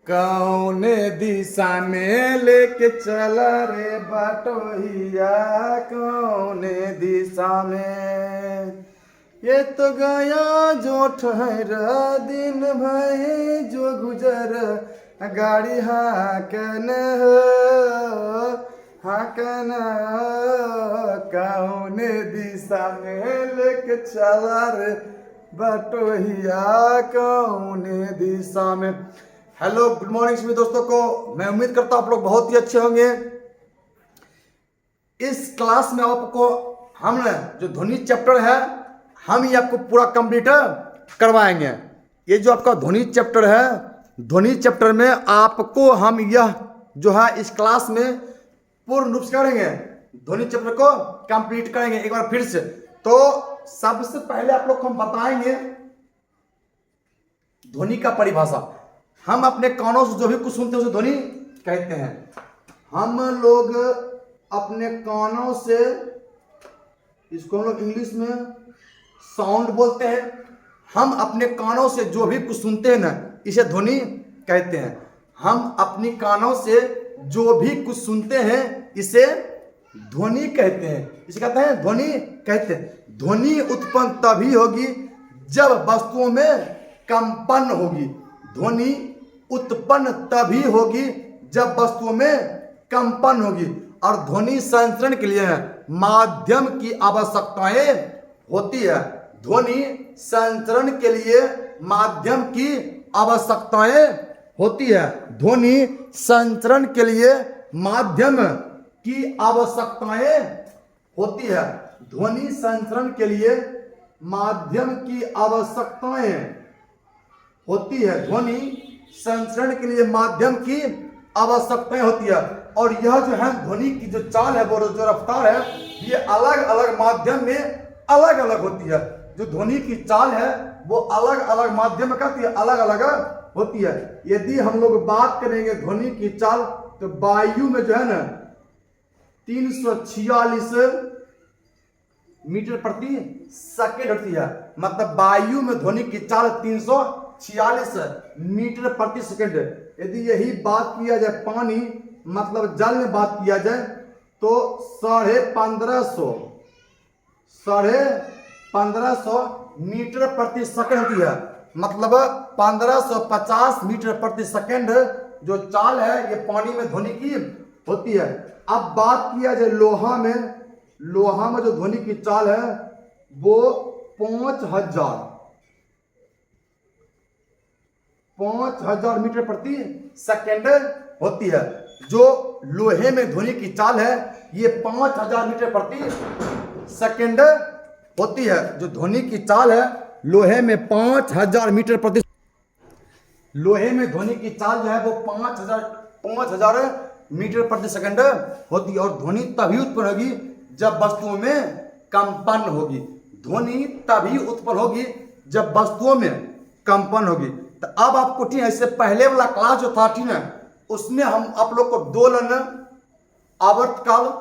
कौने दिशा में लेके चला रे बटोहिया, कौने दिशा में। ये तो गया जो ठहरा दिन भाई जो गुजर गाड़ी हाकन हो, हाकन कौने दिशा में लेके चला रे बटोहिया, कौने दिशा में। हेलो गुड मॉर्निंग सभी दोस्तों को, मैं उम्मीद करता हूं आप लोग बहुत ही अच्छे होंगे। इस क्लास में आपको हम जो ध्वनि चैप्टर है हम ही आपको पूरा कंप्लीट करवाएंगे। ये जो आपका ध्वनि चैप्टर है, ध्वनि चैप्टर में आपको हम यह जो है इस क्लास में पूर्ण रूप से करेंगे, ध्वनि चैप्टर को कंप्लीट करेंगे एक बार फिर से। तो सबसे पहले आप लोग को हम बताएंगे ध्वनि का परिभाषा। हम अपने कानों से जो भी कुछ सुनते हैं उसे ध्वनि कहते हैं। हम लोग अपने कानों से, इसको हम लोग इंग्लिश में साउंड बोलते हैं। हम अपने कानों से जो भी कुछ सुनते हैं ना, इसे ध्वनि कहते हैं। हम अपनी कानों से जो भी कुछ सुनते हैं इसे ध्वनि कहते हैं। इसे कहते हैं ध्वनि कहते हैं। ध्वनि उत्पन्न तभी होगी जब वस्तुओं में कंपन होगी। ध्वनि उत्पन्न तभी होगी जब वस्तुओं में कंपन होगी। और ध्वनि संचरण के लिए माध्यम की आवश्यकताएं होती है। ध्वनि संचरण के लिए माध्यम की आवश्यकताएं होती है। ध्वनि संचरण के लिए माध्यम की आवश्यकताएं होती है। ध्वनि संचरण के लिए माध्यम की आवश्यकताएं होती है। ध्वनि संचरण के लिए माध्यम की आवश्यकताएं होती है। और यह जो है ध्वनि की जो चाल है, वो जो रफ्तार है, ये अलग अलग माध्यम में अलग अलग होती है। जो ध्वनि की चाल है वो अलग अलग माध्यम में कहती है, अलग अलग होती है। यदि हम लोग बात करेंगे ध्वनि की चाल, तो वायु में जो है ना 346 मीटर प्रति सेकेंड होती है। मतलब वायु में ध्वनि की चाल 346 मीटर प्रति सेकेंड। यदि यही बात किया जाए पानी, मतलब जल में बात किया जाए, तो 1550 मीटर प्रति सेकेंड होती है। मतलब 1550 मीटर प्रति सेकेंड जो चाल है ये पानी में ध्वनि की होती है। अब बात किया जाए लोहा में, लोहा में जो ध्वनि की चाल है वो 5000 मीटर प्रति सेकेंड होती है। जो लोहे में ध्वनि की चाल है ये 5000 मीटर प्रति सेकेंड होती है। जो ध्वनि की चाल है लोहे में 5000 मीटर प्रति, लोहे में ध्वनि की चाल जो है वो 5000 मीटर प्रति सेकंड होती है। और ध्वनि तभी उत्पन्न होगी जब वस्तुओं में कंपन होगी। ध्वनि तभी उत्पन्न होगी जब वस्तुओं में कंपन होगी। तो अब आपको ठीक है, इससे पहले वाला क्लास जो था ठीक है, उसमें हम आप लोग को दोलन, आवर्तकाल,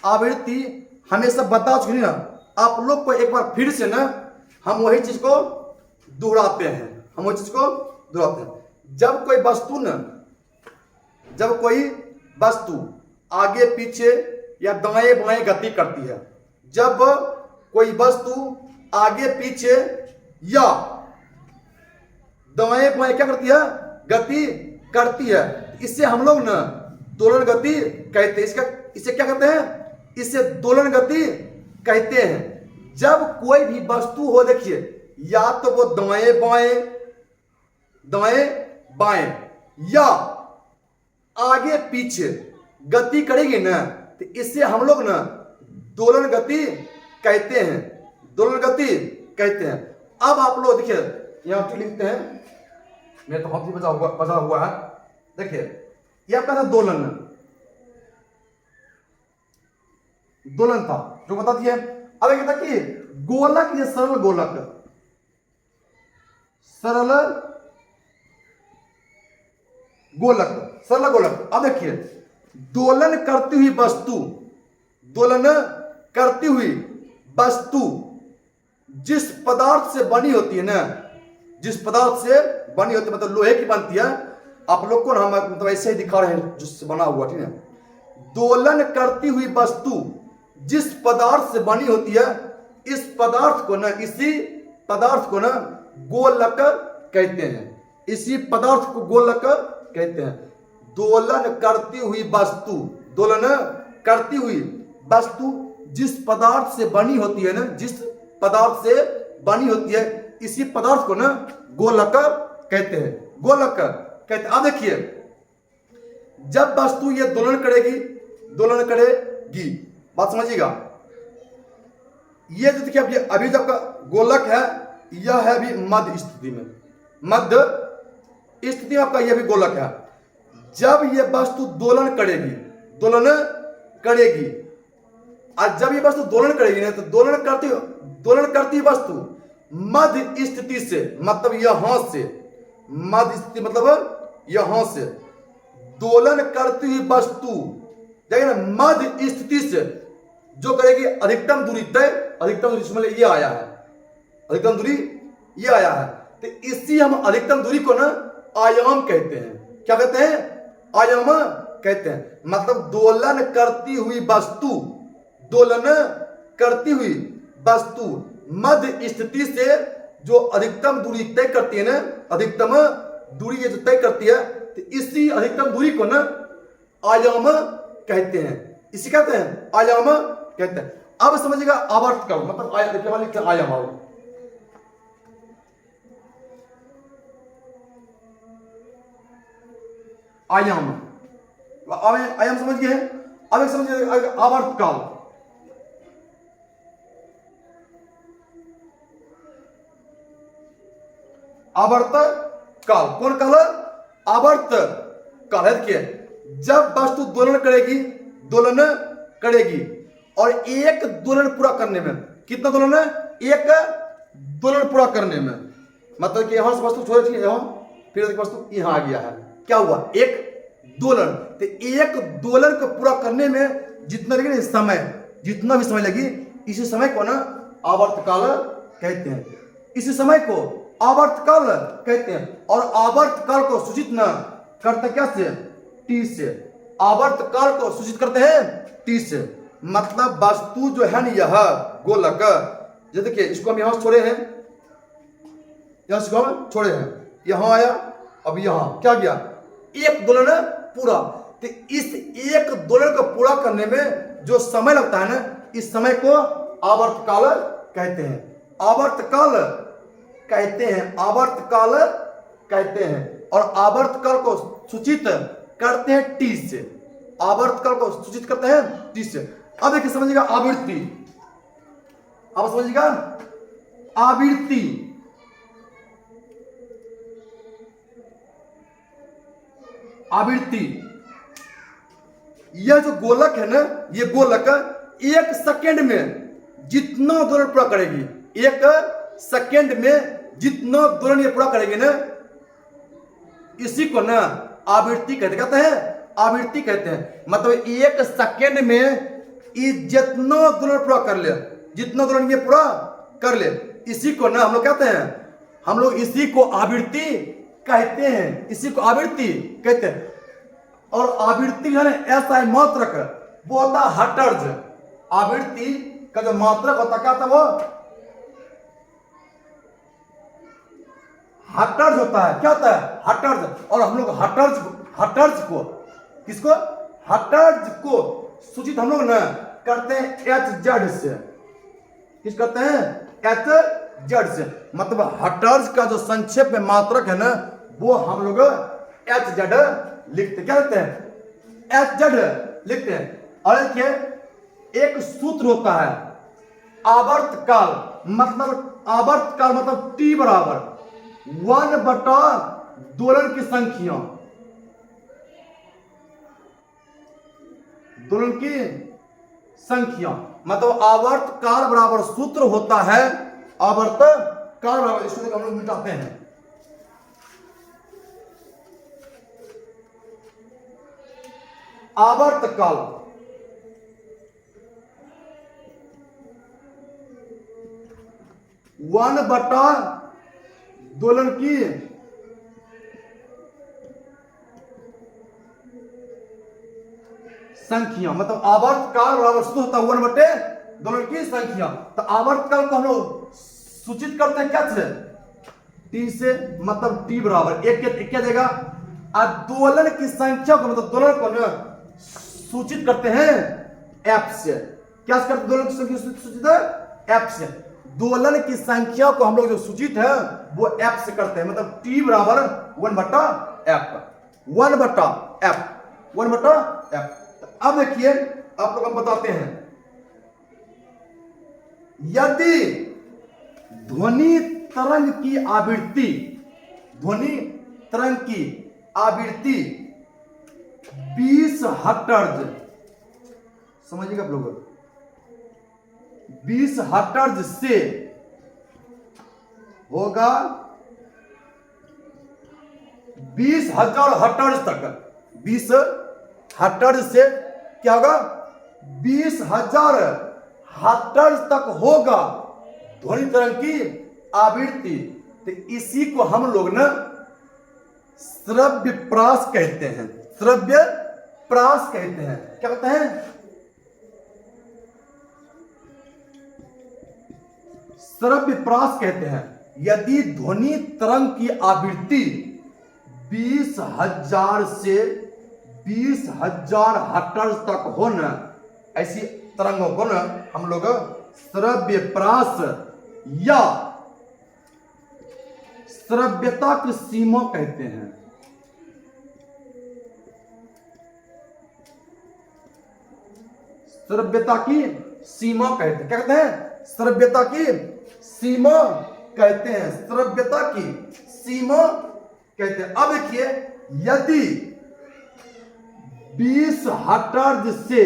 आवृत्ति हमेशा बता चुके ना। आप लोग को एक बार फिर से ना हम वही चीज को दोहराते हैं। जब कोई वस्तु आगे पीछे या दाएं बाएं गति करती है, जब कोई वस्तु आगे पीछे या दाएं बाएं क्या करती है, गति करती है, इससे हम लोग ना दोलन गति कहते हैं। इसे क्या कहते हैं? इसे दोलन गति कहते हैं। जब कोई भी वस्तु हो, देखिए, या तो वो दाएं बाएं या आगे पीछे गति करेगी ना, तो इससे हम लोग ना दोलन गति कहते हैं। अब आप लोग देखिए यहां लिखते हैं, मेरे तो हाथ भी बजा हुआ है। देखिए ये आपका था दोलन था जो बता दिए। अब कहता कि गोलक, ये सरल गोलक अब देखिए दोलन करती हुई वस्तु जिस पदार्थ से बनी होती है ना, मतलब लोहे की बनती है, आप लोग को ना हम मतलब ऐसे ही दिखा रहे हैं जिससे बना हुआ, ठीक है। दोलन करती हुई वस्तु जिस पदार्थ से बनी होती है, इस पदार्थ को ना, इसी पदार्थ को ना गोलक कहते हैं। इसी पदार्थ को गोलक कहते हैं। दोलन करती हुई वस्तु, दोलन करती हुई वस्तु जिस पदार्थ से बनी होती है ना, जिस पदार्थ से बनी होती है, इसी पदार्थ को ना गोलक कहते हैं, गोलक कहते हैं। अब देखिए, जब वस्तु ये दोलन करेगी, दोलन करेगी, बात समझिएगा। ये जो देखिए अभी जब का गोलक है, यह है अभी मध्य स्थिति में, मध्य स्थिति में आपका यह भी गोलक है। जब ये वस्तु दोलन करेगी, दोलन करेगी, और जब ये वस्तु दोलन करेगी ना, तो दोलन करती वस्तु मध्य स्थिति से, मतलब यहां से, मध्य स्थिति मतलब यहां से, दोलन करती हुई वस्तु देखिए ना, मध्य स्थिति से जो करेगी अधिकतम दूरी तय, अधिकतम दूरी इसमें ये आया है, अधिकतम दूरी ये आया है। तो इसी हम अधिकतम दूरी को ना आयाम कहते हैं। क्या कहते हैं? आयाम कहते हैं। मतलब दोलन करती हुई वस्तु, दोलन करती हुई वस्तु मध्य स्थिति से जो अधिकतम दूरी तय करती है ना, अधिकतम दूरी ये जो तय करती है, तो इसी अधिकतम दूरी को ना आयाम कहते हैं। इसी कहते हैं आयाम कहते हैं। अब समझिएगा आवर्त का मतलब आयाम, आयाम, आयाम समझ गए। अब एक समझिए आवर्त काल। आवर्त काल कौन काल? आवर्त काल है। देखिए, जब वस्तु दोलन करेगी, दोलन करेगी, और एक दोलन पूरा करने में, कितना दोलन है? एक दोलन पूरा करने में, मतलब कि यहां से वस्तु छोड़ दी, यहां फिर वस्तु यहां आ गया है, क्या हुआ? एक दोलन। तो एक दोलन को पूरा करने में जितना लगे समय, जितना भी समय लगी, इसी समय को ना आवर्त काल कहते हैं। इसी समय को आवर्त काल कहते हैं। और आवर्त काल को सूचित न करते क्या से? टी से। आवर्त काल को सूचित करते हैं टी से। मतलब वस्तु जो है ना, यह गोलक, ये देखिए, इसको हम यहां छोड़े हैं, यहां से हम छोड़े हैं, यहां आया, अब यहां क्या गया? एक दोलन पूरा। तो इस एक दोलन को पूरा करने में जो समय लगता है ना, इस समय को आवर्त काल कहते हैं। आवर्त काल कहते हैं, आवर्त काल कहते हैं। और आवर्त काल को सूचित करते हैं टी से। आवर्त काल को सूचित करते हैं टी से। अब देखिए, समझिएगा आवृत्ति। अब समझिएगा आवृत्ति। आवृत्ति, यह जो गोलक है ना, ये गोलक एक सेकेंड में जितना दोलन पूरा करेगी, एक सेकेंड में जितना दोलन ये पूरा करेगी ना, इसी को ना आवृत्ति कहते हैं। आवृत्ति कहते हैं। मतलब एक सेकेंड में जितना दोलन पूरा कर ले, जितना दोलन ये पूरा कर ले, इसी को ना हम लोग कहते हैं, हम लोग इसी को आवृत्ति कहते हैं। इसी को आवृत्ति कहते हैं। और आवृत्ति है ना, ऐसा है मात्रक, वो होता है हर्ट्ज। आवृत्ति का जो मात्रक होता क्या था? वो हर्ट्ज होता है। क्या होता है? हर्ट्ज। और हम लोग हर्ट्ज को, किसको? हर्ट्ज को सूचित हम लोग ना करते हैं एच जेड से। किस करते हैं? एच जेड से। मतलब हर्ट्ज का जो संक्षेप में मात्रक है ना, वो हम लोग एच जेड लिखते। क्या लिखते हैं? एच जेड लिखते हैं। और देखिए, एक सूत्र होता है आवर्त काल। मतलब आवर्त काल मतलब टी बराबर 1 बटा दोलन की संख्या, दोलन की संख्या। मतलब आवर्त काल बराबर सूत्र होता है आवर्त काल बराबर, इसको हम लोग मिटाते हैं। आवर्त काल 1 बटा दोलन की संख्या, मतलब आवर्तकाल और आवर्त होता है 1/2 की संख्या। तो आवर्तकाल को हम लोग सूचित करते हैं क्या से? टी से, मतलब टी बराबर एक क्या देगा? दोलन की संख्या को, मतलब दोलन को ना सूचित करते हैं एफ से। क्या करते? दोलन की संख्या सूचित है एफ से। दोलन की संख्या को हम लोग जो सूचित है वो एफ से करते हैं, मतलब टी बराबर 1/f, 1/f। अब देखिए आप लोग हम बताते हैं, यदि ध्वनि तरंग की आवृत्ति, ध्वनि तरंग की आवृत्ति 20 हर्ट्ज, समझिएगा आप लोग, 20 हर्ट्ज से होगा 20,000 हर्ट्ज तक, 20 हर्ट्ज से क्या होगा? 20,000 हर्ट्ज तक होगा ध्वनि तरंग की आवृत्ति। तो इसी को हम लोग ना श्रव्य प्रास कहते हैं, श्रव्य प्रास कहते हैं। क्या कहते हैं? श्रव्य प्रास कहते हैं। यदि ध्वनि तरंग की आवृत्ति 20,000 से 20,000 हर्ट्ज तक हो न, ऐसी तरंगों को न हम लोग श्रव्य प्रास या श्रव्यता की सीमा कहते हैं। श्रव्यता की सीमा कहते हैं। क्या कहते हैं? श्रव्यता की सीमा कहते हैं, श्रव्यता की सीमा कहते हैं। अब देखिए, यदि 20 हर्ट्ज से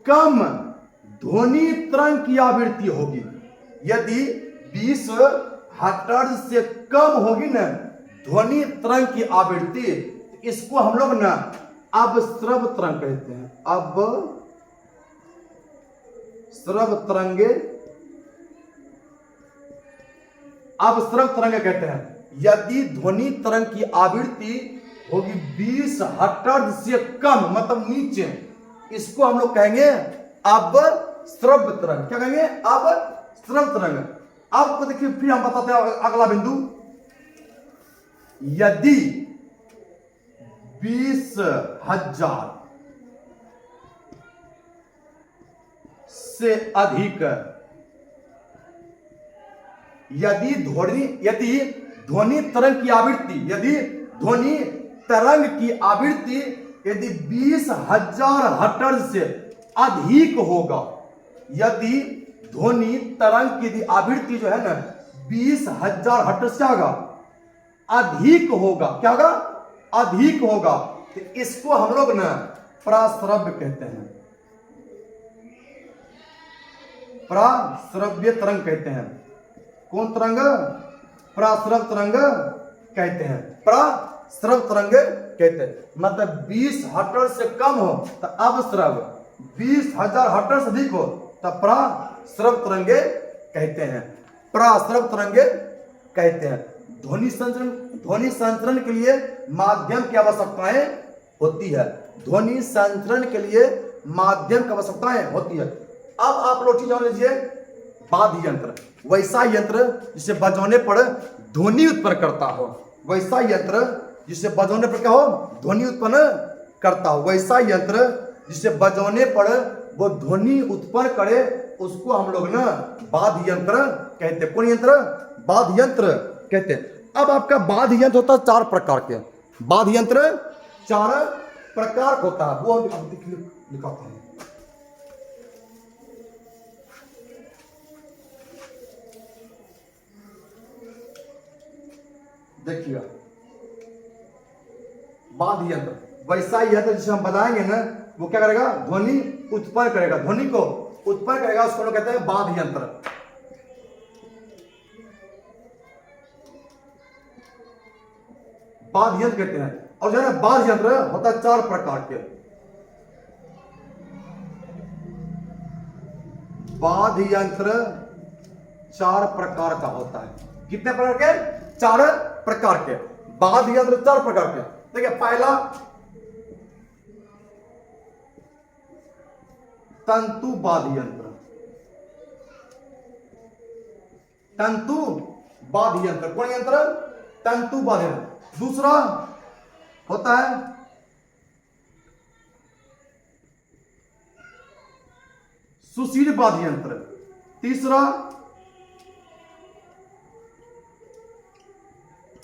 कम ध्वनि तरंग की आवृत्ति होगी, यदि 20 हर्ट्ज से कम होगी ना ध्वनि तरंग की आवृत्ति, इसको हम लोग ना अवस्रव तरंग कहते हैं। अब स्रव तरंगे, अवस्रव तरंगे कहते हैं। यदि ध्वनि तरंग की आवृत्ति होगी 20 हर्ट्ज से कम, मतलब नीचे, इसको हम लोग कहेंगे अवस्रव तरंग। क्या कहेंगे? अवस्रव तरंग। आपको देखिए फिर हम बताते हैं अगला बिंदु, यदि 20,000 से अधिक, यदि ध्वनि तरंग की आवृत्ति, यदि ध्वनि तरंग की आवृत्ति यदि 20,000 हर्ट्ज से अधिक होगा, यदि ध्वनि तरंग की आवृत्ति जो है ना 20,000 हर्ट्ज से होगा, अधिक होगा, क्या होगा? अधिक होगा, तो इसको हम लोग ना प्राश्रव्य कहते हैं, प्राश्रव्य तरंग कहते हैं। कौन तरंग? प्राश्रव तरंग कहते हैं, प्राश्रव तरंग कहते हैं। मतलब 20 हर्ट्ज से कम हो तो अवस्रव, 20,000 हर्ट्ज से अधिक हो तो प्राश्रव तरंगे कहते हैं, प्राश्रव तरंगे कहते हैं। ध्वनि संचरण के लिए माध्यम की आवश्यकताएं होती है, ध्वनि संचरण के लिए माध्यम की आवश्यकताएं होती है। अब आप लोग चीज जान लीजिए, वाद्य यंत्र, वैसा यंत्र जिसे बजाने पर ध्वनि उत्पन्न करता हो, वैसा यंत्र जिसे बजाने पर क्या हो? ध्वनि उत्पन्न करता हो, वैसा यंत्र जिसे बजाने पर वो ध्वनि उत्पन्न करे, उसको हम लोग ना वाद्य यंत्र कहते हैं। कौन यंत्र? वाद्य यंत्र कहते हैं। अब आपका वाद्य यंत्र होता है 4 प्रकार के, वाद्य यंत्र 4 प्रकार का होता है, वो हम दिखाते हैं। देखिएगा, वाद्य यंत्र, वैसा यंत्र जिसे हम बताएंगे ना वो क्या करेगा? ध्वनि उत्पन्न करेगा, ध्वनि को उत्पन्न करेगा, उसको लोग कहते हैं वाद्य यंत्र। वाद्य यंत्र कहते हैं। और जो है ना वाद्य यंत्र होता है 4 प्रकार के, वाद्य यंत्र 4 प्रकार का होता है। कितने प्रकार के? 4 प्रकार के वाद्य यंत्र, 4 प्रकार के। देखिए, पहला तंतु वाद्य यंत्र, तंतु वाद्य यंत्र। कौन यंत्र? तंतु वाद्य यंत्र। दूसरा होता है सुशील वाद्य यंत्र। तीसरा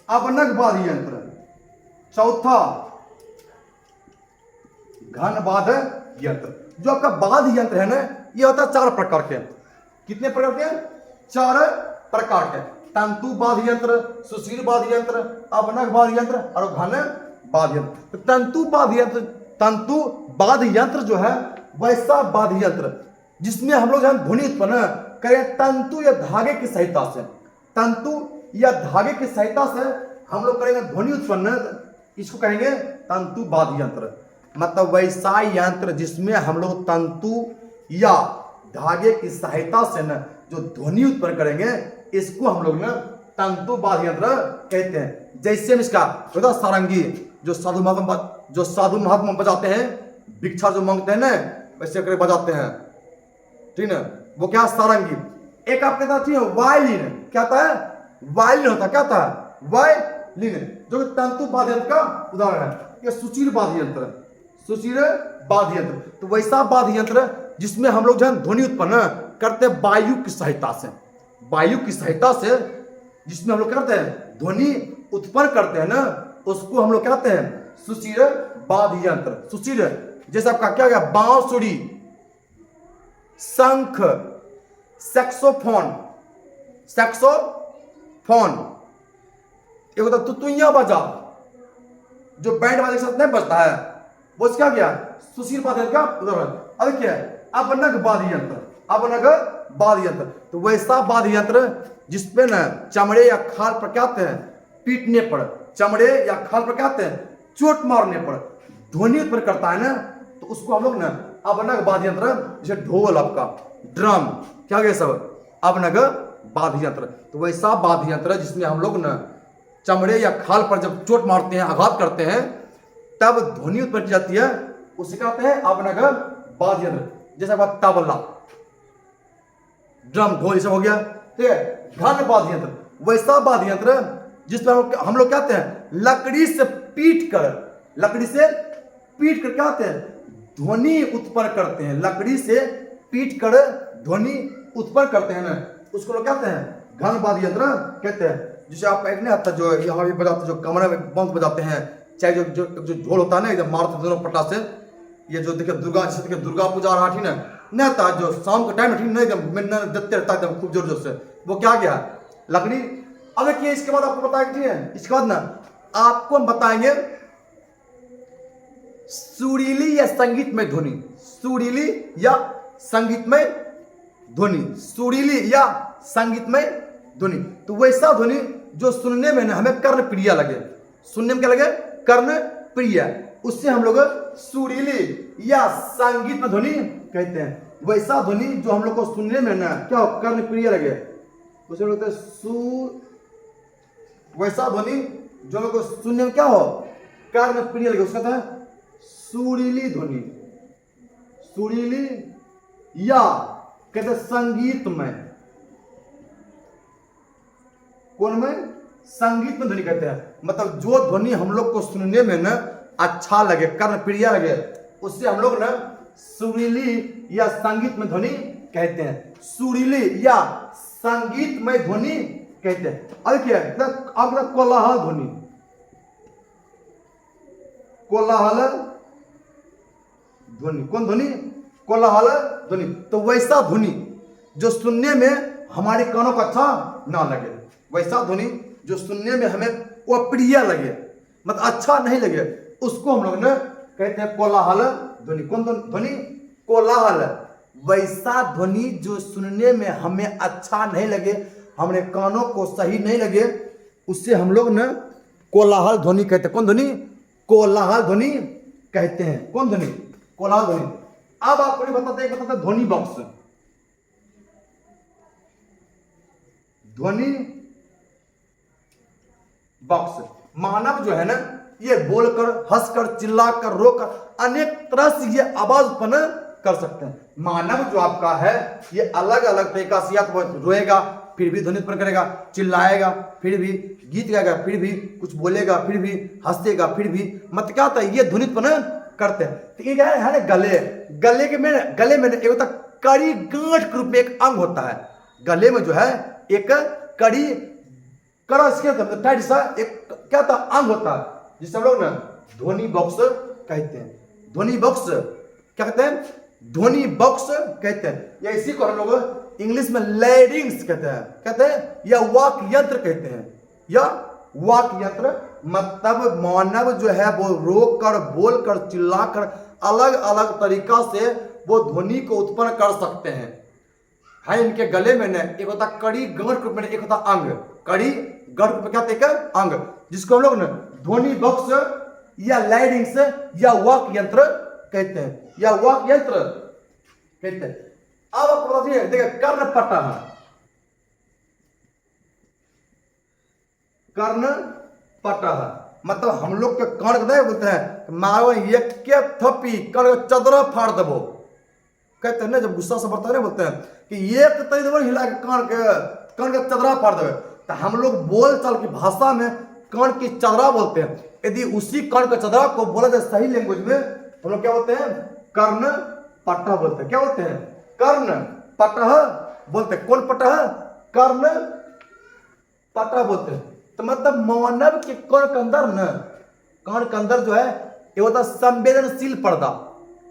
अवनग वाद्य यंत्र। चौथा घन वाद्य यंत्र। जो आपका वाद्य यंत्र है ना, ये होता है 4 प्रकार के। कितने प्रकार के? 4 प्रकार के। तंतु वाद्य यंत्र, सुशील वाद्य यंत्र, अवनग वाद्य यंत्र और घन वाद्य यंत्र। तो तंतु वाद्य यंत्र, तंतु वाद्य यंत्र जो है वैसा वाद्य यंत्र जिसमें हम लोग ध्वनि उत्पन्न करें तंतु या धागे की सहायता से। तंतु या धागे की सहायता से हम लोग करेंगे ध्वनि उत्पन्न, इसको कहेंगे तंतु वाद्य यंत्र। मतलब वैसा यंत्र जिसमें हम लोग तंतु या धागे की सहायता से न जो ध्वनि उत्पन्न करेंगे, इसको हम लोग न तंतु वाद्य यंत्र कहते हैं। जैसे हम इसका होता सारंगी, जो साधु महात्मा बजाते हैं, भिक्षा जो मांगते हैं ना, वैसे करके बजाते हैं, ठीक है, वो क्या सारंगी। एक आपके साथ वायलिन, क्या होता है? वायलिन होता है। क्या होता है? वायलिन, जो तंतु वाद्य यंत्र का उदाहरण है। ये सुशील वाद्य यंत्र, सुशील वाद्य यंत्र। तो वैसा वाद्य यंत्र जिसमें हम लोग जो है ध्वनि उत्पन्न करते हैं वायु की सहायता से, वायु की सहायता से जिसमें हम लोग करते हैं ध्वनि उत्पन्न करते हैं ना, उसको हम लोग कहते हैं सुशील वाद्य यंत्र। सुशील जैसे आपका क्या गया? बांसुरी, शंख, सैक्सोफोन, सैक्सोफोन, एक होता तुतुइया बजा, जो बैंड वाले के साथ नहीं बजता है, वो क्या गया? सुशील वाद्य यंत्र का उदाहरण। अब क्या है? अवनग वाद्य यंत्र, अवनग वाद्य यंत्र। तो वैसा वाद्य यंत्र जिसपे न चमड़े या खाल पर क्या होते हैं? पीटने पर, चमड़े या खाल पर क्या होते हैं? चोट मारने पर ध्वनि उत्पन्न करता है ना, तो उसको हम लोग न अवनग वाद्य यंत्र, जैसे ढोल, आपका ड्रम, क्या गया सब? अवनग वाद्य यंत्र। तो वैसा वाद्य यंत्र जिसमें हम लोग न चमड़े या खाल पर जब चोट मारते हैं, आघात करते हैं, तब ध्वनि उत्पन्न की जाती है, उसे कहते हैं अवनग वाद्य यंत्र। जैसे तबला, ड्रम, ढोल, ये सब हो गया, ठीक है। घन वाद्य यंत्र, वैसा वाद्य यंत्र जिसमें हम लोग कहते हैं लकड़ी से पीट कर, लकड़ी से पीट कर क्या होते हैं? ध्वनि उत्पन्न करते हैं। लकड़ी से पीट कर ध्वनि उत्पन्न करते हैं ना, उसको लोग कहते हैं घन वाद्य यंत्र कहते हैं। जिसे आप एक नहीं आता जो यहाँ भी बजाते, जो कमरे में बंद बजाते हैं, चाहे जो जो जो ढोल होता है ना, एकदम मारते दोनों पट्टा से। ये जो देखिए दुर्गा, जैसे देखिए दुर्गा पूजा रहा थी ना, नहीं आता जो शाम के टाइम में एकदम देते रहता है एकदम खूब जोर जोर से, वो क्या गया? लकड़ी। अब देखिए इसके बाद आपको बताएंगे, ठीक है, इसके बाद ना आपको हम बताएंगे सुरीली या संगीतमय ध्वनि, सुरीली या संगीतमय ध्वनि, सुरीली या संगीतमय ध्वनि। तो वैसा ध्वनि जो सुनने में ना हमें कर्ण प्रिय लगे, सुनने में क्या लगे? कर्ण प्रिय, उससे हम लोग सुरीली या संगीतमय ध्वनि कहते हैं। वैसा ध्वनि जो हम लोग को सुनने में ना क्या हो? कर्ण प्रिय लगे, उसे हम लोग कहते हैं वैसा ध्वनि जो हम लोग को सुनने में क्या हो? कर्ण प्रिय लगे, उसका था सुरीली ध्वनि, सुरीली या कहते संगीतमय। कौन में? संगीत में ध्वनि कहते हैं। मतलब जो ध्वनि हम लोग को सुनने में न अच्छा लगे, कर्ण प्रिय लगे, उससे हम लोग न सुरीली या संगीत में ध्वनि कहते हैं। सुरीली या संगीतमय ध्वनि कहते हैं। अब क्या है? अब कोलाहल ध्वनि, कोलाहल ध्वनि। कौन ध्वनि? कोलाहल ध्वनि। तो वैसा ध्वनि जो सुनने में हमारे कानों को अच्छा ना लगे, वैसा ध्वनि जो सुनने में हमें वो प्रिय लगे, मतलब अच्छा नहीं लगे, उसको हम लोग ने कहते हैं कोलाहल ध्वनि। कौन ध्वनि? कोलाहल। वैसा ध्वनि जो सुनने में हमें अच्छा नहीं लगे, हमारे कानों को सही नहीं लगे, उससे हम लोग ने कोलाहल ध्वनि कहते हैं। कौन ध्वनि? कोलाहल ध्वनि कहते हैं। कौन ध्वनि? कोलाहल ध्वनि। अब आपको नहीं बताते ध्वनि बॉक्स, ध्वनि बॉक्स। मानव जो है ना, ये बोलकर, हंसकर, चिल्लाकर, रोकर अनेक तरह से ये आवाज उत्पन्न कर सकते हैं। मानव जो आपका है ये अलग अलग तरीका से, या तो रोएगा फिर भी ध्वनि उत्पन्न करेगा, चिल्लाएगा फिर भी, गीत गाएगा फिर भी, कुछ बोलेगा फिर भी, हंसेगा फिर भी, मतलब क्या होता है ये ध्वनि उत्पन्न करते हैं। तो ये क्या है ना, गले में एक होता कड़ी गांठ के रूप में एक अंग होता है। गले में जो है एक कड़ी टाइट सा एक क्या था अंग होता है, जिसे हम लोग ना ध्वनि बॉक्स कहते हैं। ध्वनि बॉक्स क्या कहते हैं, ध्वनि बॉक्स कहते हैं, या इसी को हम लोग इंग्लिश में लैरिंग्स कहते हैं या वाक यंत्र कहते हैं, या वाक यंत्र। मतलब मानव जो है वो रोक कर, बोल कर, चिल्ला कर अलग अलग तरीका से वो ध्वनि को उत्पन्न कर सकते हैं। है इनके गले में न एक होता कड़ी गांठ में, एक होता अंग, कड़ी गांठ में क्या होता है अंग, जिसको हम लोग न ध्वनि बॉक्स या लैरिंग्स या वाक यंत्र कहते हैं, या वाक यंत्र कहते हैं। अब आपको पता चलिए, देखिए कर्णपटः, कर्णपटः मतलब हम लोग के कर्ण नहीं बोलते हैं मारो एक के थपी कर्ण चदरा फाड़ दबो, कहते हैं ना जब गुस्सा से बढ़ता है, बोलते हैं कि एक तरीके हिला के कर्ण के चदरा फाड़ देवे। तो हम लोग बोल चाल की भाषा में कर्ण की चदरा बोलते हैं। यदि उसी कर्ण के चदरा को बोला जाए सही लैंग्वेज में, हम लोग क्या बोलते हैं, कर्णपटः बोलते हैं। क्या बोलते हैं, कर्णपटः बोलते हैं। कौन पटः, कर्णपटः बोलते हैं। तो मतलब मानव के कर्ण के अंदर न, कर्ण के अंदर जो है ये होता संवेदनशील पर्दा।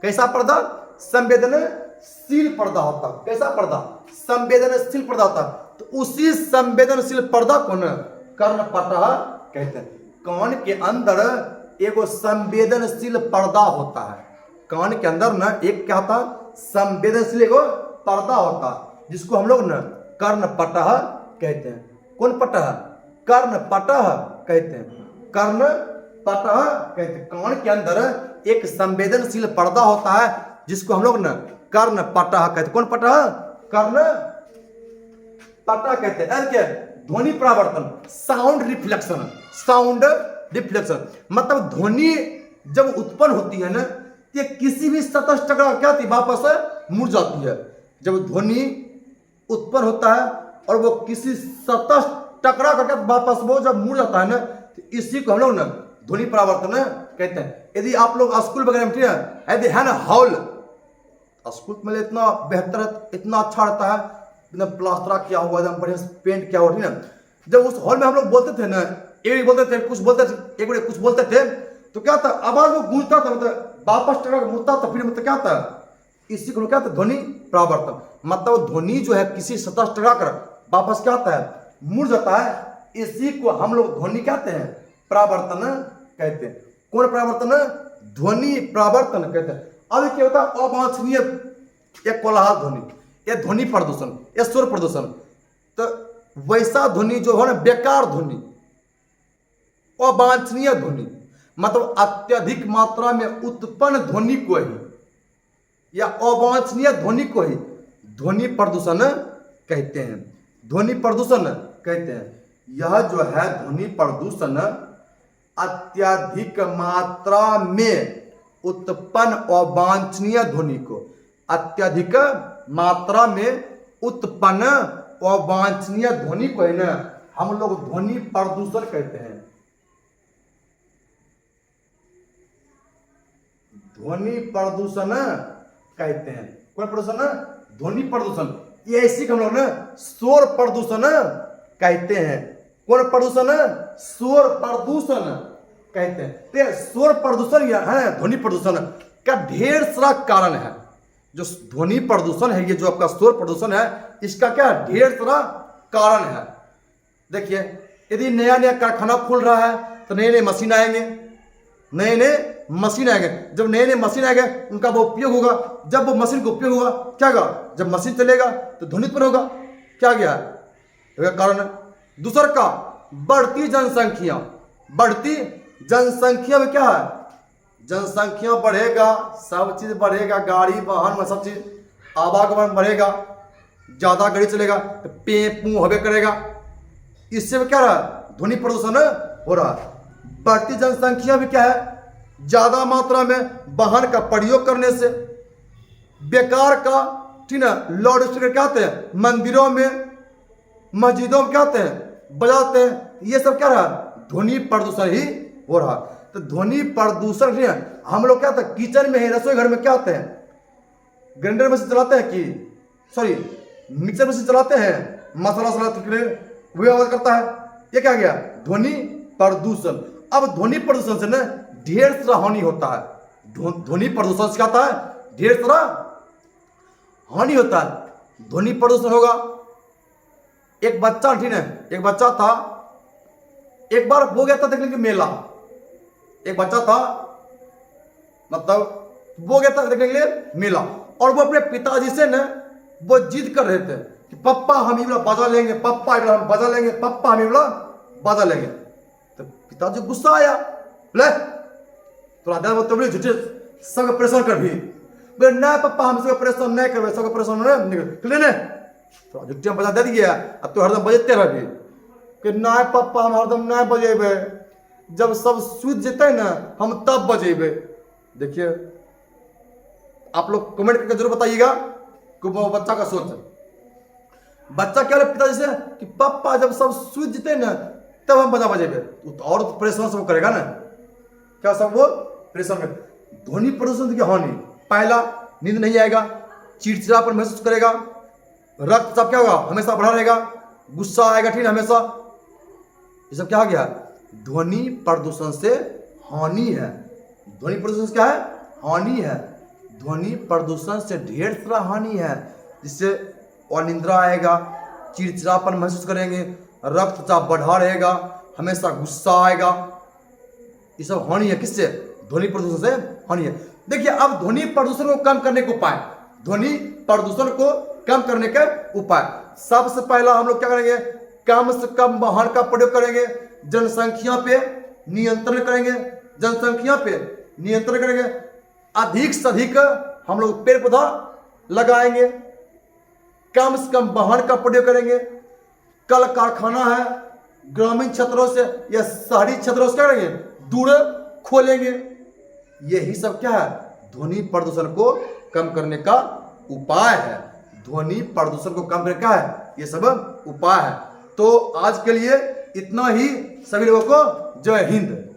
कैसा पर्दा, संवेदनशील पर्दा होता। कैसा पर्दा, संवेदनशील पर्दा होता। तो उसी संवेदनशील पर्दा को न कर्णपटः कहते हैं। कान के अंदर एगो संवेदनशील पर्दा होता है। कान के अंदर न एक क्या होता, संवेदनशील एगो पर्दा होता, जिसको हम लोग न कर्णपटः कहते हैं। कौन पटः, कर्णपटः कहते हैं। कर्णपटः कहते हैं। कान के अंदर एक संवेदनशील पर्दा होता है, जिसको हम लोग न कर्णपटः कहते हैं। कौन पटः, कर्णपटः कहते हैं। ध्वनि परावर्तन, साउंड रिफ्लेक्शन, साउंड रिफ्लेक्शन मतलब ध्वनि जब उत्पन्न होती है ना, ये किसी भी सतह टकरा क्या होती है, वापस मुड़ जाती है। जब ध्वनि उत्पन्न होता है और वो किसी सतह टकरा करके वापस वो जब मुड़ जाता है ना, तो इसी को हम लोग ना ध्वनि परावर्तन कहते हैं। यदि आप लोग स्कूल वगैरह में यदि है ना हॉल, स्कूल में इतना बेहतर, इतना अच्छा रहता है, एकदम प्लास्टर किया हुआ, एकदम बढ़िया पेंट किया हुआ, ठीक ना। जब उस हॉल में हम लोग बोलते थे ना, एक बोलते थे, कुछ बोलते थे, एक कुछ बोलते थे, तो क्या था, आवाज वो गूंजता था, मतलब वापस टकरा मुड़ता था, फिर मतलब क्या था, इसी को क्या था, ध्वनि परावर्तन। मतलब ध्वनि जो है किसी सतह से टकरा कर वापस क्या होता है, मुड़ जाता है। इसी को हम लोग ध्वनि कहते हैं, परावर्तन कहते हैं। कौन परावर्तन, ध्वनि परावर्तन कहते हैं। अब क्या होता है, अवांछनीय या कोलाहल ध्वनि, या ध्वनि प्रदूषण, या शोर प्रदूषण। तो वैसा ध्वनि जो है ना, बेकार ध्वनि, अवांछनीय ध्वनि मतलब अत्यधिक मात्रा में उत्पन्न ध्वनि को ही, या अवांछनीय ध्वनि को ही ध्वनि प्रदूषण कहते हैं। ध्वनि प्रदूषण कहते हैं। यह जो है ध्वनि प्रदूषण अत्यधिक मात्रा में उत्पन्न अवांछनीय ध्वनि को, अत्यधिक मात्रा में उत्पन्न अवांछनीय ध्वनि को है ना, हम लोग ध्वनि प्रदूषण कहते हैं। ध्वनि प्रदूषण कहते हैं। कौन प्रदूषण, ध्वनि प्रदूषण। ये इसी को हम लोग ना शोर प्रदूषण कहते हैं। कौन प्रदूषण, शोर प्रदूषण कहते हैं। तो शोर प्रदूषण या है ध्वनि प्रदूषण का ढेर सारा कारण है। जो ध्वनि प्रदूषण है, ये जो आपका शोर प्रदूषण है, इसका क्या ढेर सारा कारण है। देखिए, यदि नया नया कारखाना खुल रहा है तो नए नए मशीन आएंगे, नए नए मशीन आएंगे। जब नए नए मशीन आएंगे उनका वो उपयोग होगा। जब वो मशीन का उपयोग होगा, क्या होगा, जब मशीन चलेगा तो ध्वनि उत्पन्न होगा। क्या गया है कारण। दूसरा का बढ़ती जनसंख्या, बढ़ती जनसंख्या में क्या है, जनसंख्या बढ़ेगा, सब चीज बढ़ेगा, गाड़ी वाहन में सब चीज आवागमन बढ़ेगा, ज्यादा गाड़ी चलेगा तो पे पू हवे करेगा। इससे क्या रहा, ध्वनि प्रदूषण हो रहा है। बढ़ती जनसंख्या भी क्या है, ज्यादा मात्रा में वाहन का प्रयोग करने से, बेकार का, ठीक ना, लाउड स्पीकर क्या होते हैं, मंदिरों में मस्जिदों में क्या होते हैं, बजाते हैं। ये सब क्या रहा, ध्वनि प्रदूषण ही हो रहा। तो ध्वनि प्रदूषण ही है। हम लोग क्या होता है, किचन में है, रसोई घर में क्या होते हैं, ग्राइंडर मशीन चलाते हैं कि सॉरी मिक्सर मशीन चलाते हैं, मसाला चलाते के लिए वही आवाज करता है। ये क्या गया, ध्वनि प्रदूषण। अब ध्वनि प्रदूषण से ना ढेर सारा हानि होता है। ध्वनि प्रदूषण से क्या होता है, ढेर सारा हानि होता है। ध्वनि प्रदूषण होगा। एक बच्चा, ठीक है, एक बच्चा था, एक बार हो गया था देखने के मेला। एक बच्चा था, मतलब वो गया था देखने के लिए मेला, और वो अपने पिताजी से ना वो जिद कर रहे थे कि पप्पा हम ये वाला बाजा लेंगे, पप्पा ये वाला हम बाजा लेंगे, पप्पा हम ये वाला बाजा लेंगे। तो पिताजी गुस्सा आया, बोले थोड़ा देर तो बोले झूठे सब परेशान कर भी, बोले ना पप्पा हम सबका परेशान नहीं करवे, सबका परेशान नहीं, थोड़ा झुट्टियां बजा दे दिया। अब तो हरदम बजते रह कि ना पप्पा हम हरदम नहीं बजेबे, जब सब सूझ जेते ना हम तब बजेबे। देखिए आप लोग कमेंट करके जरूर बताइएगा कि वो बच्चा का सोच है। बच्चा क्या पिताजी से कि पापा जब सब सूझ जेते ना तब हम बजा बजेबे, तो और परेशान सब करेगा ना, क्या सब वो परेशान कर। ध्वनि प्रदूषण की हानि, पहला नींद नहीं आएगा, चिड़चिड़ापन महसूस करेगा, रक्तचाप क्या होगा, हमेशा बढ़ा रहेगा, गुस्सा आएगा, ठीक है, हमेशा। ये सब क्या हो गया, ध्वनि प्रदूषण से हानि है। ध्वनि प्रदूषण से क्या है, हानि है। ध्वनि प्रदूषण से ढेर सारा हानि है, जिससे अनिद्रा आएगा, चिड़चिड़ापन महसूस करेंगे, रक्तचाप बढ़ा रहेगा, हमेशा गुस्सा आएगा। ये सब हानि है, किससे, ध्वनि प्रदूषण से हानि है। देखिए अब ध्वनि प्रदूषण को कम करने के उपाय, ध्वनि प्रदूषण को कम करने के उपाय, सबसे पहला हम लोग क्या करेंगे, कम से कम वाहन का प्रयोग करेंगे, जनसंख्या पे नियंत्रण करेंगे, जनसंख्या पे नियंत्रण करेंगे, अधिक से अधिक हम लोग पेड़ पौधा लगाएंगे, कम से कम वाहन का प्रयोग करेंगे, कल कारखाना है ग्रामीण क्षेत्रों से या शहरी क्षेत्रों से क्या करेंगे, दूर खोलेंगे। यही सब क्या है, ध्वनि प्रदूषण को कम करने का उपाय है। ध्वनि प्रदूषण को कम करने का है, ये सब उपाय है। तो आज के लिए इतना ही, सभी लोगों को जय हिंद।